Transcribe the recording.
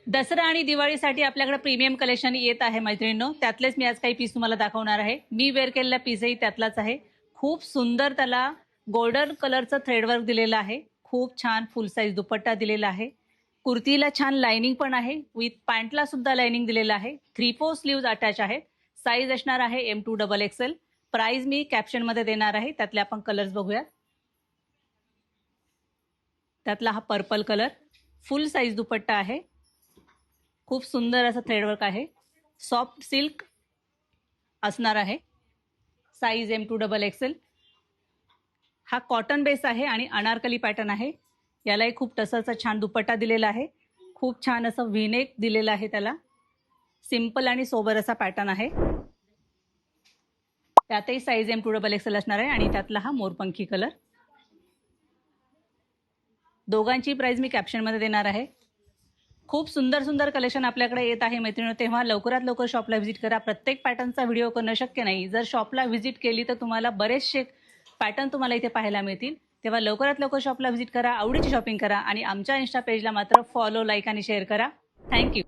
दसरा आणि दिवाळीसाठी आपल्याकडे प्रीमियम कलेक्शन येत आहे मैत्रिणींनो. त्यातलेच मी आज काही पीस तुम्हाला दाखवणार आहे. मी वेअर केलेला पीसही त्यातलाच आहे. खूप सुंदर त्याला गोल्डन कलरचं थ्रेडवर्क दिलेलं आहे. खूप छान फुल साईज दुपट्टा दिलेला आहे. कुर्तीला छान लाइनिंग पण आहे. विथ पॅन्टला सुद्धा लाइनिंग दिलेलं आहे. 3/4 स्लीव्ज अटॅच आहेत. साईज असणार आहे M2XXL. प्राइस मी कॅप्शनमध्ये देणार आहे. त्यातले आपण कलर्स बघूया. त्यातला हा पर्पल कलर, फुल साईज दुपट्टा आहे. खूप सुंदर असं थ्रेडवर्क आहे. सॉफ्ट सिल्क असणार आहे. Size M2XXL. हा कॉटन बेस आहे आणि अनारकली पॅटर्न आहे. यालाही खूप टसरचा छान दुपट्टा दिलेला आहे. खूप छान असं व्हीनेक दिलेलं आहे. त्याला सिंपल आणि सोबर असा पॅटर्न आहे. त्यातही साईज M2XXL असणार आहे आणि त्यातला हा मोरपंखी कलर. दोघांची प्राइस मी कॅप्शनमध्ये देणार आहे. खूप सुंदर सुंदर कलेक्शन आपल्याकडे येत आहे मैत्रिणी. तेव्हा लवकरात लवकर शॉपला व्हिजिट करा. प्रत्येक पॅटर्नचा व्हिडिओ करणं शक्य नाही. जर शॉपला व्हिजिट केली तर तुम्हाला बरेचसे पॅटर्न तुम्हाला इथे पाहायला मिळतील. तेव्हा लवकरात लवकर शॉपला व्हिजिट करा, आवडीची शॉपिंग करा आणि आमच्या इन्स्टा पेजला मात्र फॉलो, लाईक आणि शेअर करा. थँक्यू.